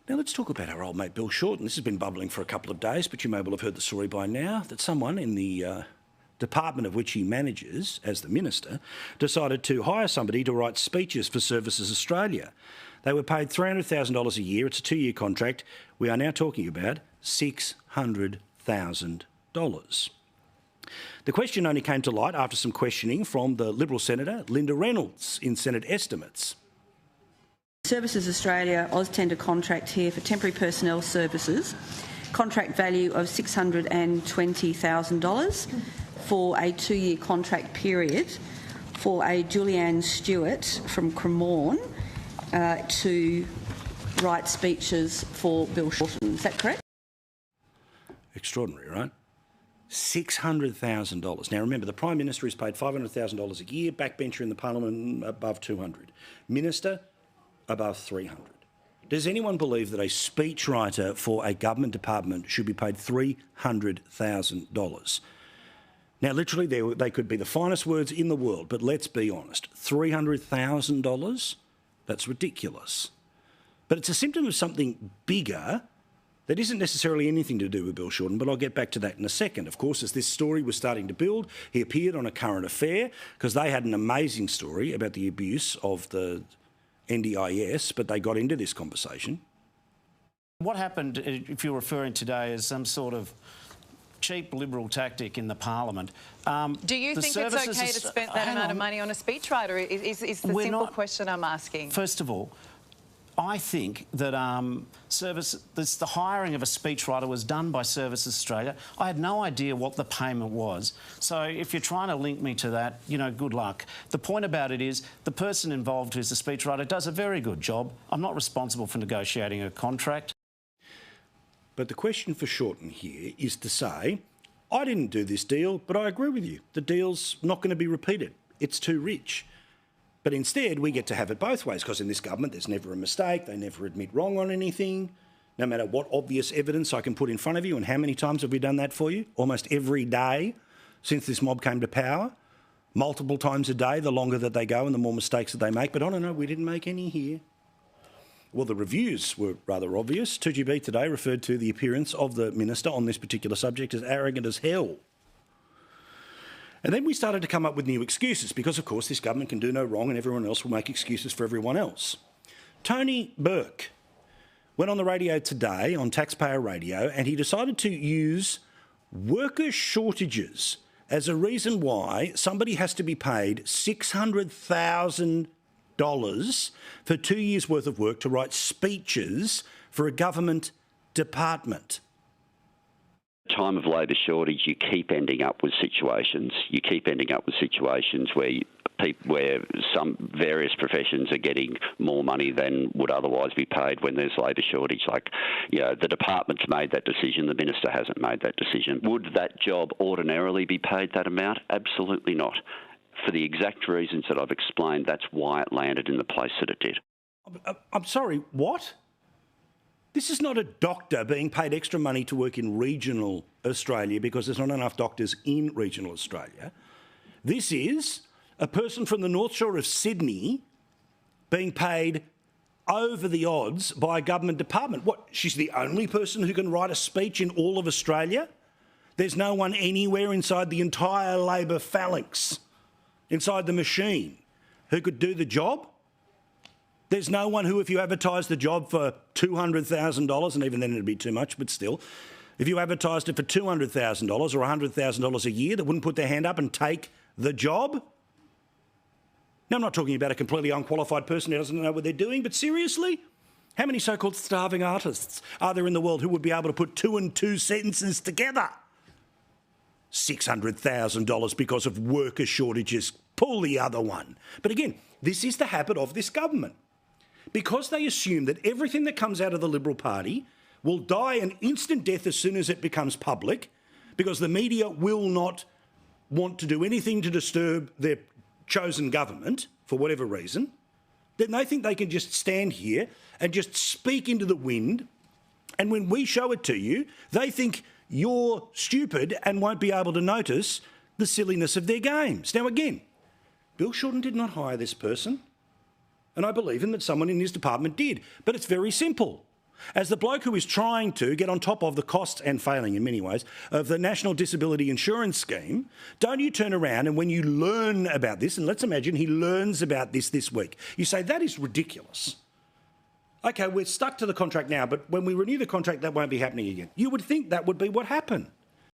Now let's talk about our old mate Bill Shorten. This has been bubbling for a couple of days, but you may well have heard the story by now that someone in the department of which he manages as the minister decided to hire somebody to write speeches for Services Australia. They were paid $300,000 a year. It's a 2-year contract. We are now talking about $600,000. The question only came to light after some questioning from the Liberal Senator Linda Reynolds in Senate Estimates. Services Australia AusTender contract here for temporary personnel services, contract value of $620,000 for a 2-year contract period for a Julianne Stewart from Cremorne to write speeches for Bill Shorten. Is that correct? Extraordinary, right? $600,000. Now remember, the Prime Minister is paid $500,000 a year, backbencher in the Parliament above $200,000. Minister above $300,000. Does anyone believe that a speechwriter for a government department should be paid $300,000? Now, literally, they could be the finest words in the world, but let's be honest, $300,000? That's ridiculous. But it's a symptom of something bigger that isn't necessarily anything to do with Bill Shorten, but I'll get back to that in a second. Of course, as this story was starting to build, he appeared on A Current Affair because they had an amazing story about the abuse of the NDIS, but they got into this conversation. What happened, if you're referring today, is some sort of cheap Liberal tactic in the Parliament. Do you think it's okay to spend that amount of money on a speechwriter? Is the simple question I'm asking. First of all, I think that the hiring of a speechwriter was done by Services Australia. I had no idea what the payment was. So if you're trying to link me to that, you know, good luck. The point about it is the person involved who's the speechwriter does a very good job. I'm not responsible for negotiating a contract. But the question for Shorten here is to say, I didn't do this deal, but I agree with you. The deal's not going to be repeated. It's too rich. But instead, we get to have it both ways, because in this government, there's never a mistake. They never admit wrong on anything, no matter what obvious evidence I can put in front of you. And how many times have we done that for you? Almost every day since this mob came to power. Multiple times a day, the longer that they go and the more mistakes that they make. But I don't know, we didn't make any here. Well, the reviews were rather obvious. 2GB today referred to the appearance of the minister on this particular subject as arrogant as hell. And then we started to come up with new excuses because, of course, this government can do no wrong and everyone else will make excuses for everyone else. Tony Burke went on the radio today, on Taxpayer Radio, and he decided to use worker shortages as a reason why somebody has to be paid $600,000 for 2 years' worth of work to write speeches for a government department. Time of labour shortage, you keep ending up with situations. Where some various professions are getting more money than would otherwise be paid when there's labour shortage. Like, you know, the department's made that decision, the minister hasn't made that decision. Would that job ordinarily be paid that amount? Absolutely not. For the exact reasons that I've explained, that's why it landed in the place that it did. I'm sorry, what? This is not a doctor being paid extra money to work in regional Australia because there's not enough doctors in regional Australia. This is a person from the North Shore of Sydney being paid over the odds by a government department. What, she's the only person who can write a speech in all of Australia? There's no one anywhere inside the entire Labor phalanx, inside the machine, who could do the job? There's no one who, if you advertised the job for $200,000, and even then it'd be too much, but still, if you advertised it for $200,000 or $100,000 a year, that wouldn't put their hand up and take the job? Now, I'm not talking about a completely unqualified person who doesn't know what they're doing, but seriously? How many so-called starving artists are there in the world who would be able to put 2 and 2 sentences together? $600,000 because of worker shortages. Pull the other one. But again, this is the habit of this government. Because they assume that everything that comes out of the Liberal Party will die an instant death as soon as it becomes public, because the media will not want to do anything to disturb their chosen government for whatever reason, then they think they can just stand here and just speak into the wind, and when we show it to you, they think you're stupid and won't be able to notice the silliness of their games. Now again, Bill Shorten did not hire this person, and I believe him that someone in his department did. But it's very simple. As the bloke who is trying to get on top of the costs, and failing in many ways, of the National Disability Insurance Scheme, don't you turn around and when you learn about this, and let's imagine he learns about this week, you say, that is ridiculous. OK, we're stuck to the contract now, but when we renew the contract, that won't be happening again. You would think that would be what happened.